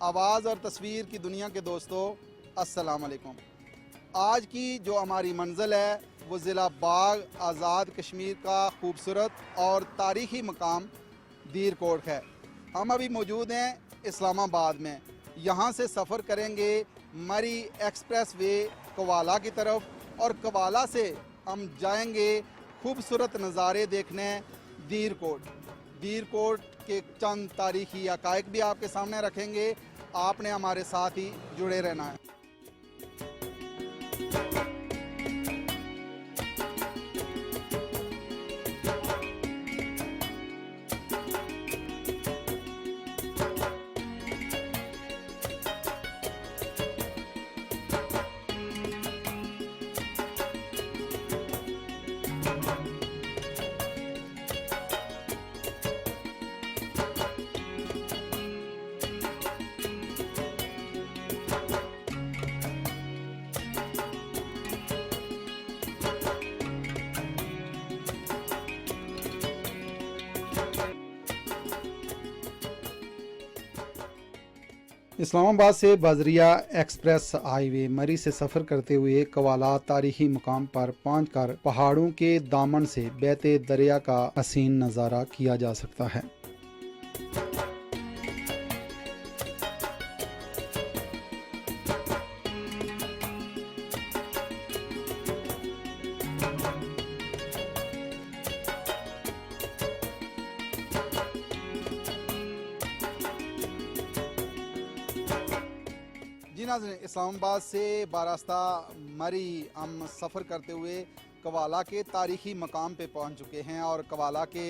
आवाज़ और तस्वीर की दुनिया के दोस्तों, अस्सलाम वालेकुम। आज की जो हमारी मंजिल है वो ज़िला बाग आज़ाद कश्मीर का खूबसूरत और तारीख़ी मकाम दीर कोट है। हम अभी मौजूद हैं इस्लामाबाद में। यहाँ से सफ़र करेंगे मरी एक्सप्रेस वे कवाला की तरफ और कवाला से हम जाएंगे खूबसूरत नज़ारे देखने दीर कोट। दीर कोट के चंद तारीख़ी हक़ाइक़ भी आपके सामने रखेंगे। आपने हमारे साथ ही जुड़े रहना है। इस्लामाबाद से बजरिया एक्सप्रेस हाईवे मरी से सफ़र करते हुए कवाला तारीखी मुकाम पर पहुंचकर पहाड़ों के दामन से बहते दरिया का हसीन नज़ारा किया जा सकता है। जी नाज़रीन, इस्लामाबाद से बारास्ता मरी हम सफ़र करते हुए कवाला के तारीख़ी मकाम पे पहुंच चुके हैं और कवाला के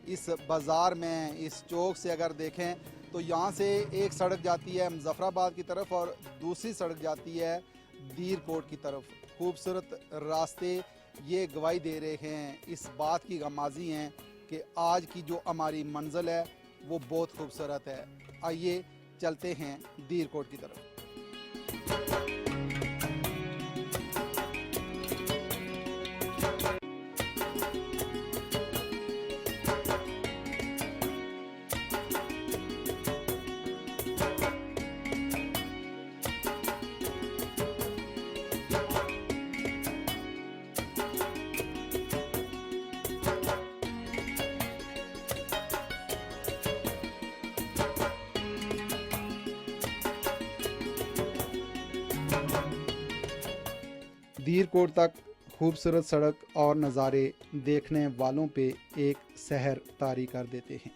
इस बाज़ार में, इस चौक से अगर देखें तो यहाँ से एक सड़क जाती है मुज़फ़्फ़राबाद की तरफ और दूसरी सड़क जाती है दीर कोट की तरफ। खूबसूरत रास्ते ये गवाही दे रहे हैं, इस बात की गमाज़ी हैं कि आज की जो हमारी मंजिल है वो बहुत खूबसूरत है। आइए चलते हैं दीर कोट की तरफ। दीर कोट तक खूबसूरत सड़क और नज़ारे देखने वालों पे एक सहर तारी कर देते हैं।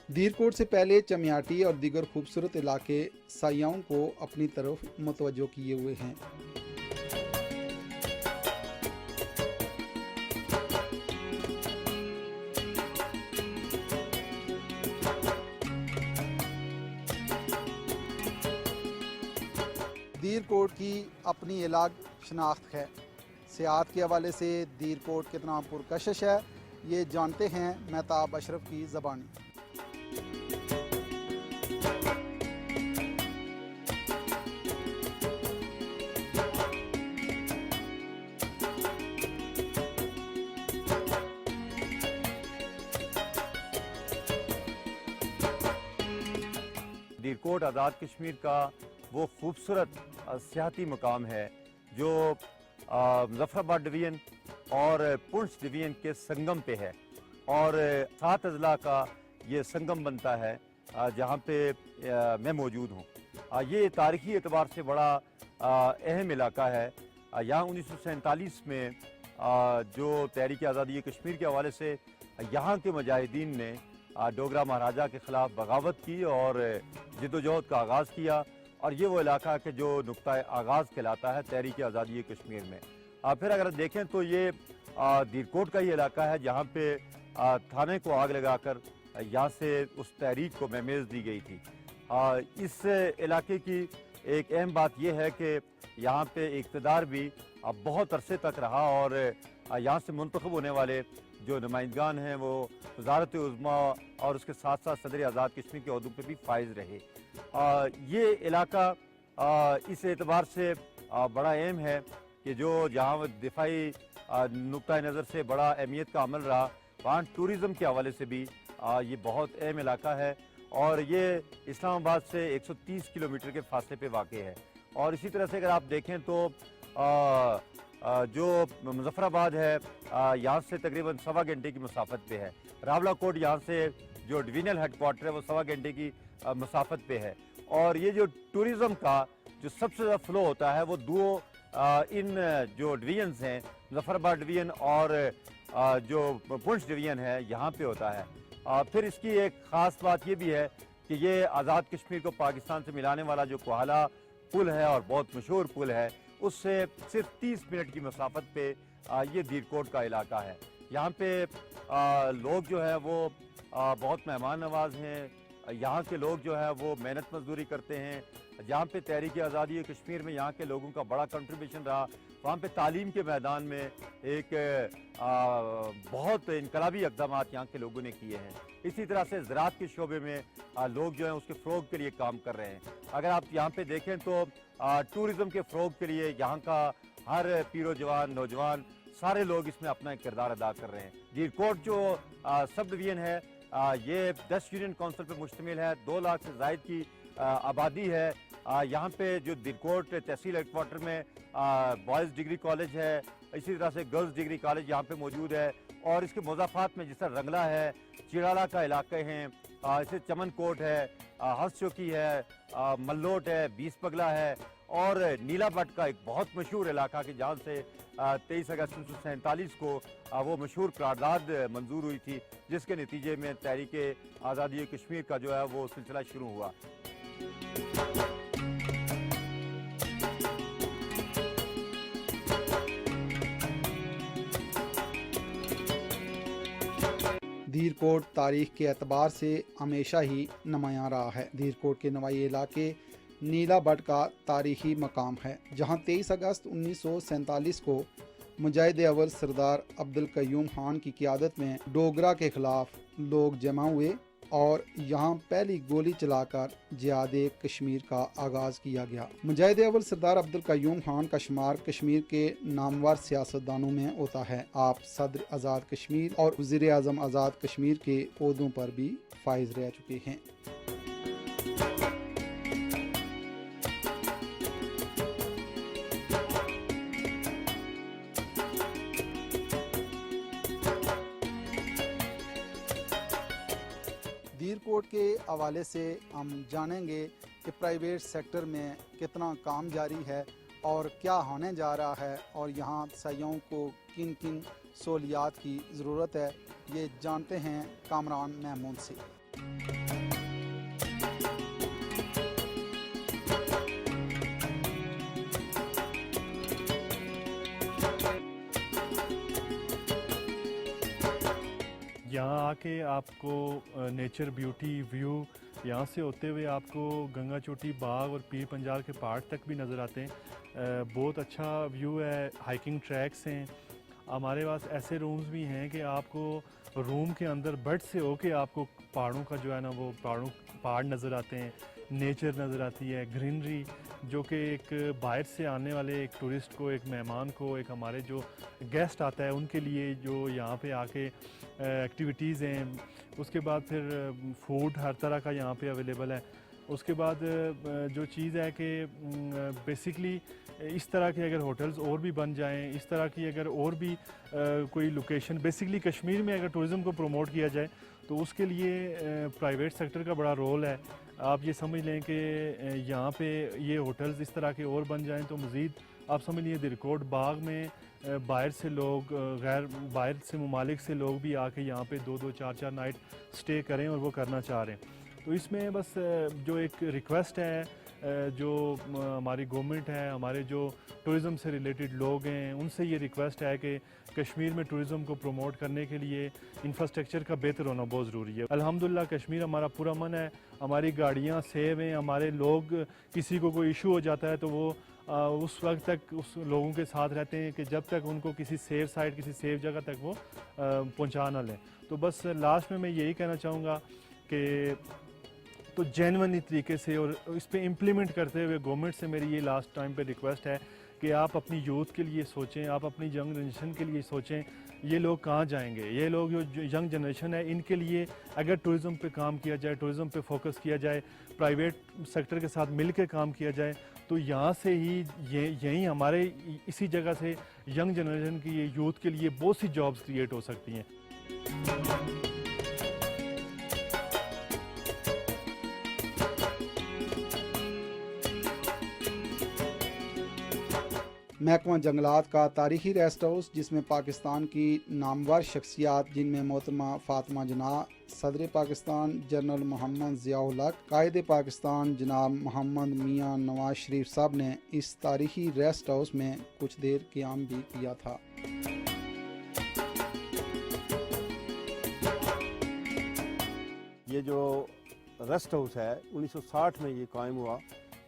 दीर कोट से पहले चमियाटी और दीगर खूबसूरत इलाके सायाओं को अपनी तरफ मुतवज्जो किए हुए हैं। दीर कोट की अपनी अलग शनाख्त है। सियाहत के हवाले से दीर कोट कितना पुरकशिश है ये जानते हैं मेहताब अशरफ की ज़बानी। दीर कोट आज़ाद कश्मीर का वो खूबसूरत सियाहती मकाम है जो मुज़फ़्फ़राबाद डिवीज़न और पुंछ डिवीज़न के संगम पे है और 7 अजला का ये संगम बनता है जहाँ पे मैं मौजूद हूँ। ये तारीख़ी एतबार से बड़ा अहम इलाका है। यहाँ 1947 में जो तहरीक आज़ादी कश्मीर के हवाले से यहाँ के मुजाहिदीन ने डोगरा महाराजा के ख़िलाफ़ बगावत की और जद्दोजहद का आगाज़ किया और ये वो इलाका है कि जो नुक्ता आगाज़ कहलाता है तहरीक आज़ादी कश्मीर में। फिर अगर देखें तो ये दीर कोट का ही इलाका है जहाँ पे थाने को आग लगाकर यहाँ से उस तहरीक को महमेज़ दी गई थी। इस इलाके की एक अहम बात यह है कि यहाँ पे इक़्तिदार भी बहुत अरसे तक रहा और यहाँ से मुंतखब होने वाले जो नुमाइंदगान हैं वो वज़ारत उज़्मा और उसके साथ साथ सदर आज़ाद कश्मीर के ओहदों पर भी फाइज रहे। ये इलाका इस एतबार से बड़ा एम है कि जो जहाँ दिफाई नुक्ता नज़र से बड़ा अहमियत का अमल रहा, वहाँ टूरिज़म के हवाले से भी ये बहुत अहम इलाका है और ये इस्लामाबाद से 130 किलोमीटर के फासले पे वाक़ है। और इसी तरह से अगर आप देखें तो जो मुजफ्फराबाद है यहाँ से तकरीबन 1.25 घंटे की मुसाफत पे है। रावलाकोट यहाँ से जो डिवीजनल हेडक्वार्टर है वो 1.25 घंटे की मुसाफत पे है। और ये जो टूरिज़म का जो सबसे ज़्यादा फ़्लो होता है वो इन जो डिवीजन्स हैं, मुजफ्फराबाद डिवीज़न और जो पुंछ डिवीज़न है, यहाँ पे होता है। फिर इसकी एक ख़ास बात ये भी है कि ये आज़ाद कश्मीर को पाकिस्तान से मिलाने वाला जो कोहाला पुल है और बहुत मशहूर पुल है, उससे सिर्फ 30 मिनट की मसाफत पे ये दीरकोट का इलाका है। यहाँ पे लोग जो है वो बहुत मेहमान नवाज हैं। यहाँ के लोग जो है वो मेहनत मजदूरी करते हैं। जहाँ पे तहरीक आज़ादी कश्मीर में यहाँ के लोगों का बड़ा कंट्रीब्यूशन रहा, वहाँ पे तालीम के मैदान में एक बहुत इनकलाबी इक़दाम यहाँ के लोगों ने किए हैं। इसी तरह से ज़राअत के शोबे में लोग जो हैं उसके फ़रोग के लिए काम कर रहे हैं। अगर आप यहाँ पे देखें तो टूरिज़म के फ़रोग के लिए यहाँ का हर पीरो जवान नौजवान सारे लोग इसमें अपना एक किरदार अदा कर रहे हैं। दीरकोट जो सब डिवीज़न है ये 10 यूनियन काउंसिल पर मुश्तमिल है। 2 लाख से ज़ायद की आबादी है। यहाँ पे जो दीरकोट तहसील हेडक्वार्टर में बॉयज़ डिग्री कॉलेज है, इसी तरह से गर्ल्स डिग्री कॉलेज यहाँ पे मौजूद है। और इसके मुज़ाफ़ात में जिस तरह रंगला है, चिड़ाला का इलाके हैं, इसे चमन कोट है, हंस चौकी है, मल्लोट है, 20 पगला है और नीला भट्ट का एक बहुत मशहूर इलाका कि जहाँ से 23 अगस्त 1947 को वो मशहूर करारदाद मंजूर हुई थी, जिसके नतीजे में तहरीक आज़ादी कश्मीर का जो है वो सिलसिला शुरू हुआ। दीरकोट तारीख के एतबार से हमेशा ही नुमायाँ रहा है। दीरकोट के नवाई इलाके नीला भट्ट का तारीखी मकाम है, जहाँ 23 अगस्त 1947 को मुजाहिद अव्वल सरदार अब्दुल कयूम खान की क़ियादत में डोगरा के खिलाफ लोग जमा हुए और यहाँ पहली गोली चलाकर जिहाद कश्मीर का आगाज़ किया गया। मुजाहिद अव्वल सरदार अब्दुल कयूम खान का शुमार कश्मीर के नामवर सियासतदानों में होता है। आप सदर आज़ाद कश्मीर और वज़ीर आज़म आज़ाद कश्मीर के ओहदों पर भी फाइज रह चुके हैं। दीरकोट के हवाले से हम जानेंगे कि प्राइवेट सेक्टर में कितना काम जारी है और क्या होने जा रहा है और यहाँ सयाहों को किन किन सहूलियात की ज़रूरत है, ये जानते हैं कामरान महमूद से। यहाँ आके आपको नेचर ब्यूटी व्यू यहाँ से होते हुए आपको गंगा चोटी बाग और पीर पंजाल के पहाड़ तक भी नज़र आते हैं। बहुत अच्छा व्यू है, हाइकिंग ट्रैक्स हैं। हमारे पास ऐसे रूम्स भी हैं कि आपको रूम के अंदर बेड से होके आपको पहाड़ों का जो है ना वो पहाड़ नज़र आते हैं, नेचर नज़र आती है, ग्रीनरी, जो कि एक बाहर से आने वाले एक टूरिस्ट को, एक मेहमान को, एक हमारे जो गेस्ट आता है उनके लिए जो यहाँ पे आके एक्टिविटीज़ हैं। उसके बाद फिर फूड हर तरह का यहाँ पे अवेलेबल है। उसके बाद जो चीज़ है कि बेसिकली इस तरह के अगर होटल्स और भी बन जाएं, इस तरह की अगर और भी कोई लोकेशन बेसिकली कश्मीर में अगर टूरिज़म को प्रमोट किया जाए तो उसके लिए प्राइवेट सेक्टर का बड़ा रोल है। आप ये समझ लें कि यहाँ पे ये होटल्स इस तरह के और बन जाएं तो मज़ीद आप समझ लीजिए दीरकोट बाग में बाहर से लोग, बाहर से ममालिक से लोग भी आके यहाँ पे 2-2 4-4 नाइट स्टे करें और वो करना चाह रहे हैं। तो इसमें बस जो एक रिक्वेस्ट है, जो हमारी गवर्नमेंट है, हमारे जो टूरिज़म से रिलेटेड लोग हैं, उनसे ये रिक्वेस्ट है कि कश्मीर में टूरिज़म को प्रमोट करने के लिए इंफ्रास्ट्रक्चर का बेहतर होना बहुत ज़रूरी है। अल्हम्दुलिल्लाह कश्मीर हमारा पूरा मन है, हमारी गाड़ियाँ सेव हैं, हमारे लोग, किसी को कोई इशू हो जाता है तो वो उस वक्त तक उस लोगों के साथ रहते हैं कि जब तक उनको किसी सेफ साइड, किसी सेफ जगह तक वो पहुँचा ना लें। तो बस लास्ट में मैं यही कहना चाहूँगा कि तो जेन्युइनली तरीके से और इस पे इम्प्लीमेंट करते हुए गवर्नमेंट से मेरी ये लास्ट टाइम पे रिक्वेस्ट है कि आप अपनी यूथ के लिए सोचें, आप अपनी यंग जनरेशन के लिए सोचें, ये लोग कहाँ जाएंगे। ये लोग जो यंग जनरेशन है इनके लिए अगर टूरिज़्म पे काम किया जाए, टूरिज़्म पे फोकस किया जाए, प्राइवेट सेक्टर के साथ मिल के काम किया जाए, तो यहाँ से ही यहीं हमारे इसी जगह से यंग जनरेशन की, ये यूथ के लिए बहुत सी जॉब्स क्रिएट हो सकती हैं। महकमा जंगलात का तारीखी रेस्ट हाउस, जिसमें पाकिस्तान की नामवर शख्सियात जिनमें मोहतरमा फातिमा जना, सदर पाकिस्तान जनरल मोहम्मद ज़ियाउल हक, कायद पाकिस्तान जनाब मोहम्मद मियाँ नवाज शरीफ साहब ने इस तारीखी रेस्ट हाउस में कुछ देर क़याम भी किया था। ये जो रेस्ट हाउस है 1960 में ये कायम हुआ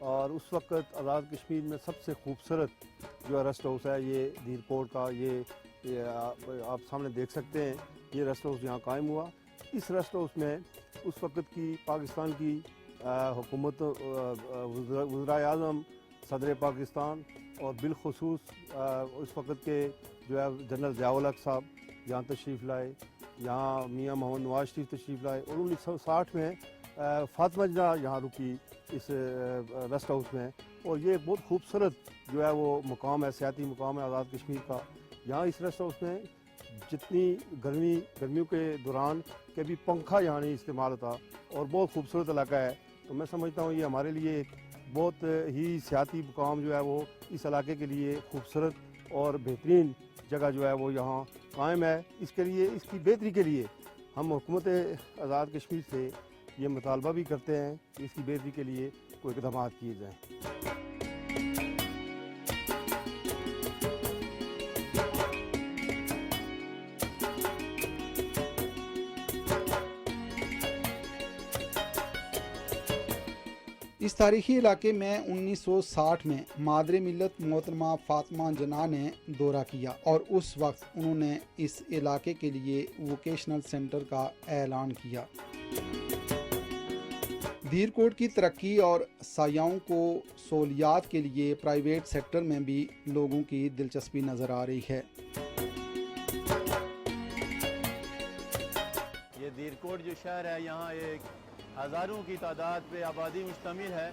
और उस वक्त आज़ाद कश्मीर में सबसे खूबसूरत जो रेस्ट हाउस है ये दीरकोट का, ये आप सामने देख सकते हैं। ये रेस्ट हाउस यहाँ कायम हुआ। इस रेस्ट हाउस में उस वक्त की पाकिस्तान की हुकूमत, वज़ीर आज़म, सदर पाकिस्तान और बिलखुसूस उस वक्त के जो है जनरल ज़ियाउल हक साहब यहाँ तशरीफ़ लाए, यहाँ मियाँ मोहम्मद नवाज शरीफ तशरीफ़ लाए और 1960 में फातिमा जना यहाँ रुकी इस रेस्ट हाउस में। और ये बहुत खूबसूरत जो है वो मुकाम है, सियाती मुकाम है आज़ाद कश्मीर का। यहाँ इस रेस्ट हाउस में जितनी गर्मियों के दौरान कभी पंखा यहाँ नहीं इस्तेमाल होता और बहुत खूबसूरत इलाका है। तो मैं समझता हूँ ये हमारे लिए बहुत ही सियाती मुकाम जो है वो इस इलाके के लिए खूबसूरत और बेहतरीन जगह जो है वो यहाँ कायम है। इसके लिए, इसकी बेहतरी के लिए हम हुकूमत आज़ाद कश्मीर से ये मुतालबा भी करते हैं कि इसकी बेहतरी के लिए कोई इक़दाम किए जाएँ। इस तारीखी इलाके में 1960 में मादरे मिल्लत मोहतरमा फातिमा जना ने दौरा किया और उस वक्त उन्होंने इस इलाके के लिए वोकेशनल सेंटर का ऐलान किया। दीरकोट की तरक्की और सायाओं को सहूलियात के लिए प्राइवेट सेक्टर में भी लोगों की दिलचस्पी नज़र आ रही है। ये दीरकोट जो शहर है, यहाँ एक हज़ारों की तादाद पे आबादी मुश्तमिल है।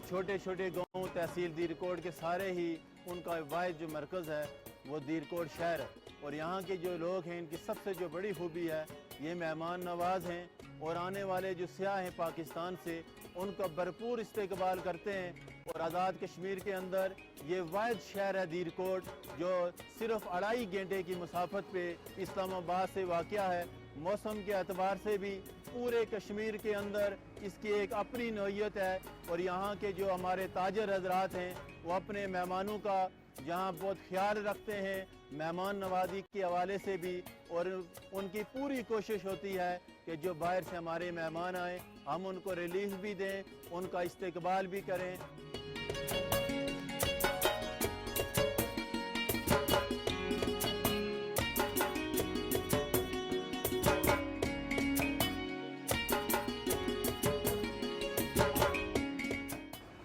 छोटे छोटे गांव तहसील दीरकोट के सारे ही उनका वाहिद जो मरकज़ है वो दीरकोट शहर है। और यहाँ के जो लोग हैं इनकी सबसे जो बड़ी खूबी है ये मेहमान नवाज हैं और आने वाले जो सियाह हैं पाकिस्तान से उनका भरपूर इस्तकबाल करते हैं। और आज़ाद कश्मीर के अंदर ये वाहिद शहर है दीरकोट जो सिर्फ 2.5 घंटे की मुसाफत पे इस्लामाबाद से वाक़या है। मौसम के अतबार से भी पूरे कश्मीर के अंदर इसकी एक अपनी नोयत है। और यहाँ के जो हमारे ताजर हजरात हैं वो अपने मेहमानों का यहाँ बहुत ख्याल रखते हैं, मेहमान नवाजी के हवाले से भी। और उनकी पूरी कोशिश होती है कि जो बाहर से हमारे मेहमान आए हम उनको रिलीफ भी दें, उनका इस्तकबाल भी करें।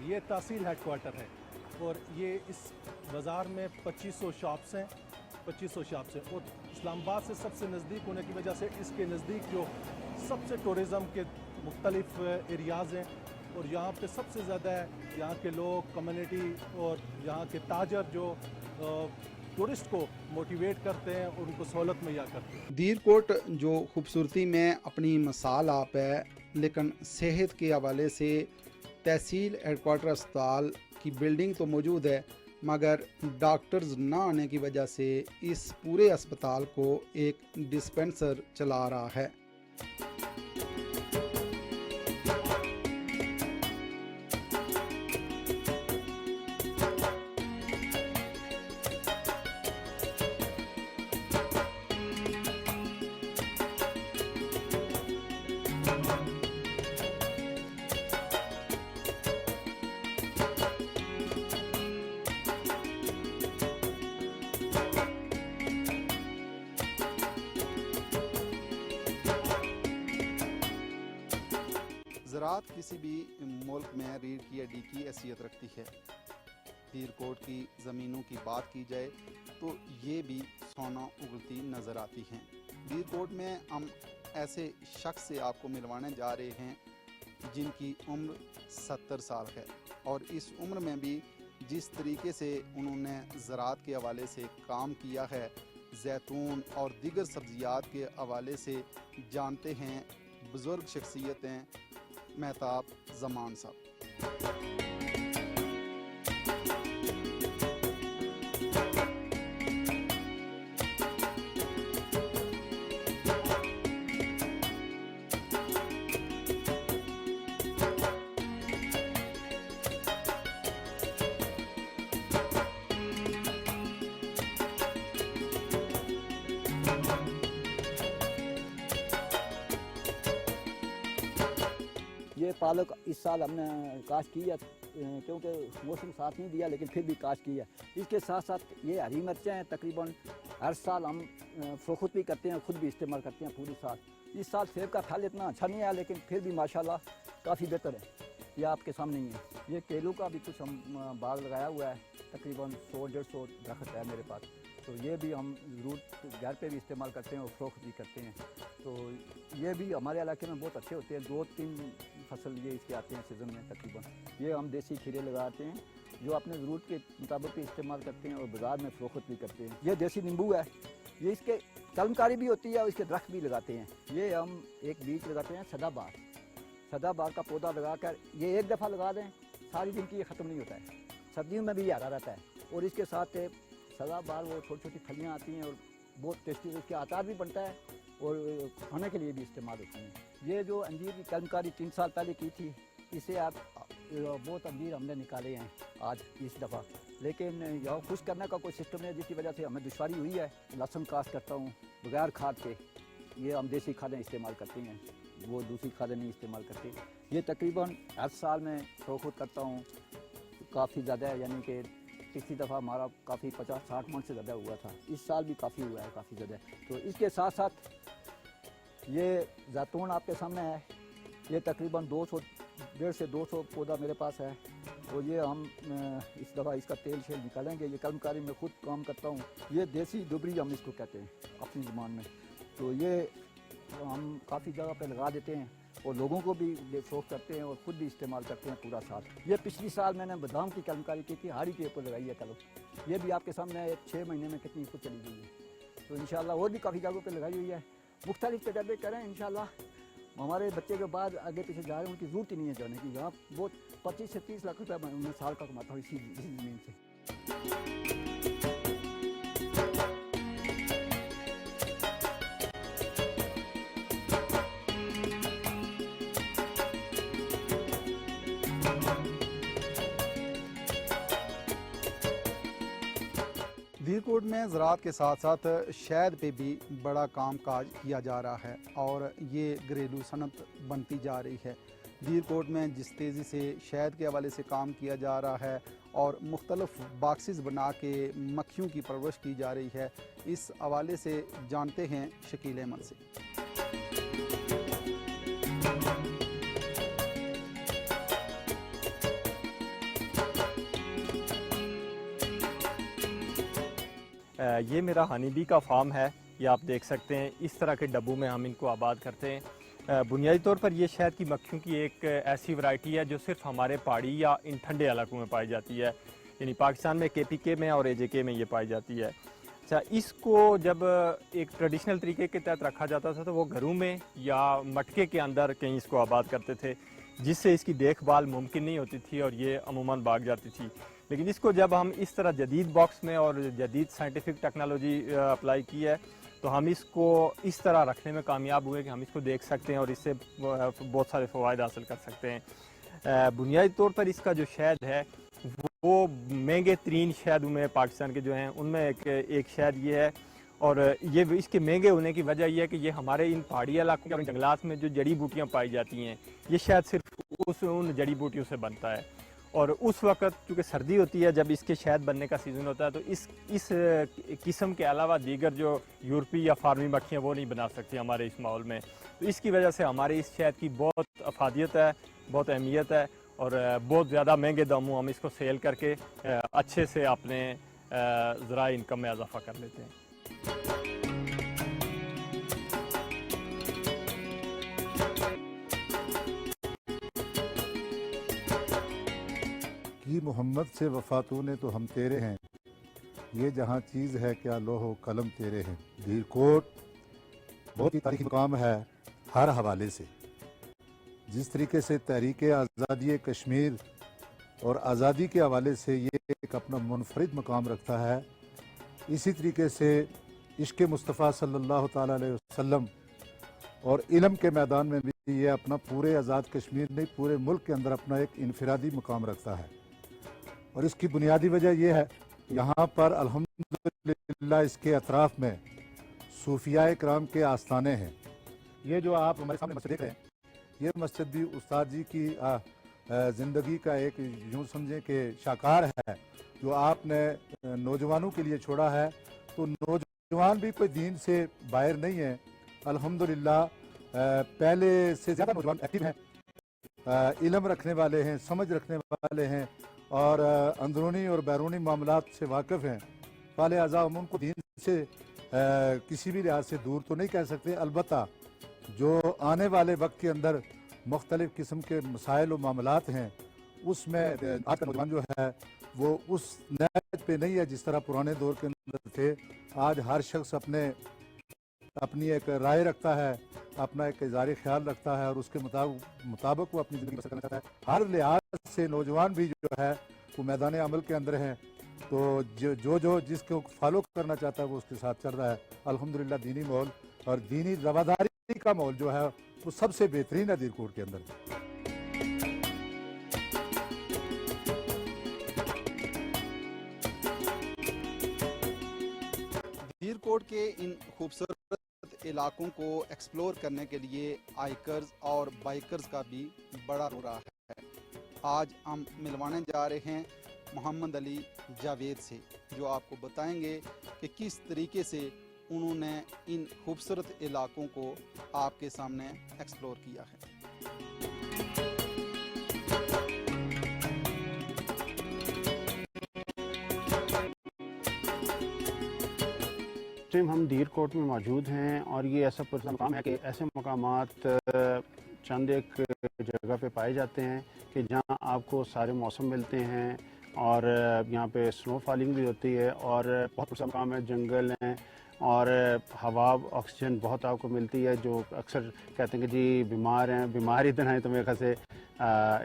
ये तहसील हेडक्वार्टर है और ये इस बाज़ार में 2500 शॉप्स हैं, 2500 शॉप्स हैं। और इस्लामाबाद से सबसे नज़दीक होने की वजह से इसके नज़दीक जो सबसे टूरिज़म के मुख्तलिफ एरियाज़ हैं और यहाँ पे सबसे ज़्यादा यहाँ के लोग, कम्युनिटी और यहाँ के ताजर जो टूरिस्ट को मोटिवेट करते हैं और उनको सहूलत मुहैया करते हैं। दीरकोट जो खूबसूरती में अपनी मिसाल आप है, लेकिन सेहत के हवाले से तहसील हेडक्वार्टर अस्पताल की बिल्डिंग तो मौजूद है मगर डॉक्टर्स ना आने की वजह से इस पूरे अस्पताल को एक डिस्पेंसर चला रहा है। ज़राअत किसी भी मुल्क में रीढ़ की हड्डी की हैसियत रखती है। पीरकोट की ज़मीनों की बात की जाए तो ये भी सोना उगलती नज़र आती हैं। पीरकोट में हम ऐसे शख्स से आपको मिलवाने जा रहे हैं जिनकी उम्र 70 साल है, और इस उम्र में भी जिस तरीके से उन्होंने ज़राअत के हवाले से काम किया है, जैतून और दीगर सब्ज़ियात के हवाले से जानते हैं बुज़ुर्ग शख्सियतें मेहताब ज़मान साहब। ये पालक इस साल हमने काश्त की है, क्योंकि मौसम साथ नहीं दिया, लेकिन फिर भी काश्त की है। इसके साथ साथ ये हरी मिर्चें हैं, तकरीबन हर साल हम फरोख्त भी करते हैं, खुद भी इस्तेमाल करते हैं पूरी साल। इस साल सेब का फल इतना अच्छा नहीं आया, लेकिन फिर भी माशाल्लाह काफ़ी बेहतर है। ये आपके सामने ही है। ये केलों का भी कुछ हम बाग लगाया हुआ है, तकरीबन 100-150 दरख्त है मेरे पास। तो ये भी हम ज़रूर घर पे भी इस्तेमाल करते हैं और फरोख्त भी करते हैं। तो ये भी हमारे इलाके में बहुत अच्छे होते हैं। 2-3 फसल ये इसके आते हैं सीज़न में तकरीबन। ये हम देसी खीरे लगाते हैं जो अपने ज़रूरत के मुताबिक भी इस्तेमाल करते हैं और बाज़ार में फरोख्त भी करते हैं। ये देसी नींबू है, ये इसके कलमकारी भी होती है और इसके दरख्त भी लगाते हैं। ये हम एक बीज लगाते हैं सदाबहार का पौधा लगाकर, ये एक दफ़ा लगा दें सारी ज़िंदगी ये ख़त्म नहीं होता है, सर्दियों में भी हरा रहता है। और इसके साथ सदाबहार वो छोटी छोटी फलियाँ आती हैं और बहुत टेस्टी, इसके अचार भी बनता है और खाने के लिए भी इस्तेमाल होती हैं। ये जो अंजीर की कलमकारी 3 साल पहले की थी, इसे आप बहुत अंजीर हमने निकाले हैं आज इस दफ़ा, लेकिन यहाँ खुश करने का कोई सिस्टम है, जिसकी वजह से हमें दुश्वारी हुई है। लहसुन काश्त करता हूँ बगैर खाद के, ये हम देसी खादें इस्तेमाल करते हैं, वो दूसरी खादें नहीं इस्तेमाल करते। ये तकरीबन हर साल मैं फरोख्त करता हूँ, काफ़ी ज़्यादा है, यानी कि पिछली दफ़ा हमारा काफ़ी 50-60 मन से ज़्यादा हुआ था, इस साल भी काफ़ी हुआ है, काफ़ी ज़्यादा। तो इसके साथ साथ ये जैतून आपके सामने है, ये तकरीबन 150 से 200 पौधा मेरे पास है। और ये हम इस दफ़ा इसका तेल शेल निकालेंगे। ये कलमकारी में खुद काम करता हूँ, ये देसी दुबरी हम इसको कहते हैं अपनी ज़ुबान में। तो ये हम काफ़ी जगह पे लगा देते हैं और लोगों को भी फरोख्त करते हैं और ख़ुद भी इस्तेमाल करते हैं पूरा साल। ये पिछली साल मैंने बादाम की कलमकारी की थी, हाड़ी के ऊपर लगाई है कलम। ये भी आपके सामने 6 महीने में कितनी कुछ चली गई है। तो इंशाल्लाह और भी काफ़ी जगहों पे लगाई हुई है। मुख्तलिफ तजर्बे करें, इंशाल्लाह हमारे बच्चे के बाद आगे पीछे जा रहे हैं, उनकी ज़रूरत ही नहीं है जाने की। यहाँ बहुत 25 से 30 लाख रुपये मैं साल का कमाता हूँ इसी ज़मीन से। धीरकोट में ज़राअत के साथ साथ शहद पे भी बड़ा काम काज किया जा रहा है और ये घरेलू सनत बनती जा रही है। धीरकोट में जिस तेज़ी से शहद के हवाले से काम किया जा रहा है और मुख्तलिफ बॉक्सेस बना के मक्खियों की परवरिश की जा रही है, इस हवाले से जानते हैं शकील अहमद से। ये मेरा हनी बी का फार्म है, ये आप देख सकते हैं। इस तरह के डब्बों में हम इनको आबाद करते हैं। बुनियादी तौर पर ये शहद की मक्खियों की एक ऐसी वैरायटी है जो सिर्फ हमारे पहाड़ी या इन ठंडे इलाकों में पाई जाती है, यानी पाकिस्तान में KPK में और AJK में ये पाई जाती है। अच्छा, इसको जब एक ट्रेडिशनल तरीके के तहत रखा जाता था तो वो घरों में या मटके के अंदर कहीं इसको आबाद करते थे, जिससे इसकी देखभाल मुमकिन नहीं होती थी और ये अमूमन भाग जाती थी। लेकिन इसको जब हम इस तरह जदीद बॉक्स में और जदीद साइंटिफिक टेक्नोलॉजी अप्लाई की है, तो हम इसको इस तरह रखने में कामयाब हुए कि हम इसको देख सकते हैं और इससे बहुत सारे फ़वाइद हासिल कर सकते हैं। बुनियादी तौर पर इसका जो शहद है वो महंगे तरीन शहद में पाकिस्तान के जो हैं उनमें एक शहद ये है। और ये इसके महंगे होने की वजह यह है कि ये हमारे इन पहाड़ी इलाकों और जंगलात में जो जड़ी बूटियाँ पाई जाती हैं, ये शहद सिर्फ उन जड़ी बूटियों से बनता है। और उस वक्त चूँकि सर्दी होती है, जब इसके शहद बनने का सीज़न होता है, तो इस किस्म के अलावा दीगर जो यूरोपी या फार्मी मक्खियाँ वो नहीं बना सकती हमारे इस माहौल में। तो इसकी वजह से हमारे इस शहद की बहुत अफादियत है बहुत अहमियत है और बहुत ज़्यादा महंगे दामों हम इसको सेल करके अच्छे से अपने ज़रा इनकम में इजाफा कर लेते हैं। कि मोहम्मद से वफा तूने तो हम तेरे हैं, ये जहाँ चीज़ है क्या लोहो कलम तेरे हैं। धीरकोट बहुत ही तारीखी मुकाम है हर हवाले से। जिस तरीके से तहरीक आज़ादी कश्मीर और आज़ादी के हवाले से ये एक अपना मुनफरिद मकाम रखता है, इसी तरीके से इश्क़ मुस्तफ़ा सल्लल्लाहु ताला अलैहि वसल्लम और इल्म के मैदान में भी ये अपना पूरे आज़ाद कश्मीर नहीं पूरे मुल्क के अंदर अपना एक इनफरादी मुकाम रखता है। और इसकी बुनियादी वजह यह है यहाँ पर अल्हम्दुलिल्लाह इसके अतराफ़ में सूफिया इकराम के आस्थाने हैं। ये जो आप हमारे सामने मस्जिद देख रहे हैं, ये मस्जिद भी उस्ताद जी की ज़िंदगी का एक यूँ समझें कि शाकार है जो आपने नौजवानों के लिए छोड़ा है। तो नौजवान भी कोई दीन से बाहर नहीं है, अल्हम्दुलिल्लाह पहले से ज़्यादा नौजवान एक्टिव हैं, इल्म रखने वाले हैं, समझ रखने वाले हैं और अंदरूनी और बैरूनी मामलात से वाकिफ़ हैं। फाले आज़ा हम उनको दीन से किसी भी लिहाज से दूर तो नहीं कह सकते, अलबत्ता जो आने वाले वक्त के अंदर मुख्तलिफ़ किस्म के मसाइल और मामलात हैं उसमें आज का नौजवान जो है वो उस नहज पे नहीं है जिस तरह पुराने दौर के अंदर थे। आज हर शख्स अपनी एक राय रखता है, अपना एक इज़हारी ख्याल रखता है और उसके मुताबिक वो अपनी ज़िंदगी बसर करना चाहता है। हर लिहाज से नौजवान भी जो है वो मैदान अमल के अंदर हैं, तो जो जिसको फॉलो करना चाहता है वो उसके साथ चल रहा है। अल्हम्दुलिल्लाह दीनी माहौल और दीनी रवादारी का माहौल जो है वो सबसे बेहतरीन है धीरकोट के अंदर। धीरकोट के इन खूबसूरत इलाकों को एक्सप्लोर करने के लिए हाइकर्स और बाइकर्स का भी बड़ा हो रहा है। आज हम मिलवाने जा रहे हैं मोहम्मद अली जावेद से, जो आपको बताएंगे कि किस तरीके से उन्होंने इन खूबसूरत इलाकों को आपके सामने एक्सप्लोर किया है। टाइम हम धीरकोट में मौजूद हैं और ये ऐसा मकाम है कि ऐसे मकामात चंद एक जगह पे पाए जाते हैं कि जहाँ आपको सारे मौसम मिलते हैं और यहाँ पे स्नो फॉलिंग भी होती है और बहुत खूबसूरत मकाम है, जंगल हैं और हवा ऑक्सीजन बहुत आपको मिलती है। जो अक्सर कहते हैं कि जी बीमार हैं, बीमार इधर हैं तो मेरे ख्याल से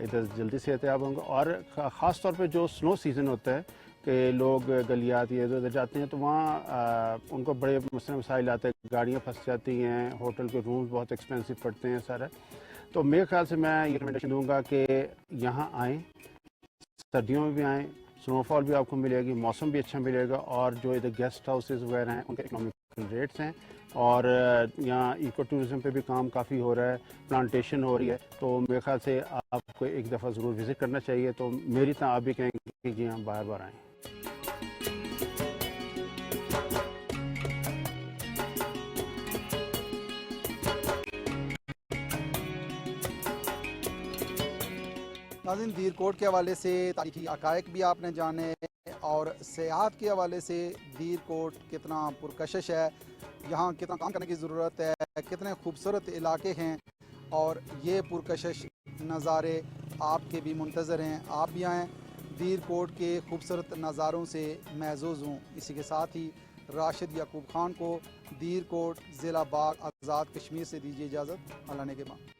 इधर जल्दी सेहतयाब होंगे। और ख़ास तौर पे जो स्नो सीज़न होता है कि लोग गलियात या इधर उधर जाते हैं तो वहाँ उनको बड़े मसाइल आते हैं, गाड़ियाँ फंस जाती हैं, होटल के रूम्स बहुत एक्सपेंसिव पड़ते हैं सारा। तो मेरे ख्याल से मैं ये रिकमेंडेशन दूँगा कि यहाँ आएँ, सर्दियों में भी आएँ, स्नोफॉल भी आपको मिलेगी, मौसम भी अच्छा मिलेगा और जो इधर गेस्ट हाउसेस वगैरह हैं उनके इकोनॉमिकल रेट्स हैं और यहाँ इको टूरिज़म पे भी काम काफ़ी हो रहा है, प्लांटेशन हो रही है। तो मेरे ख्याल से आपको एक दफ़ा ज़रूर विज़िट करना चाहिए। तो मेरी तरह आप भी कहेंगे कि जी हाँ बार बार आएँ। नाज़रीन, धीरकोट के हवाले से तारीखी हक़ाइक़ भी आपने जाने और सेहत के हवाले से धीरकोट कितना पुरकशिश है, यहाँ कितना काम करने की ज़रूरत है, कितने खूबसूरत इलाके हैं और ये पुरकशिश नज़ारे आपके भी मुंतज़र हैं। आप भी आएँ, धीरकोट के खूबसूरत नज़ारों से महजूज़ हों। इसी के साथ ही राशिद याकूब ख़ान को धीरकोट ज़िला बाग आज़ाद कश्मीर से दीजिए इजाज़त। अल्लाह ने के बाद।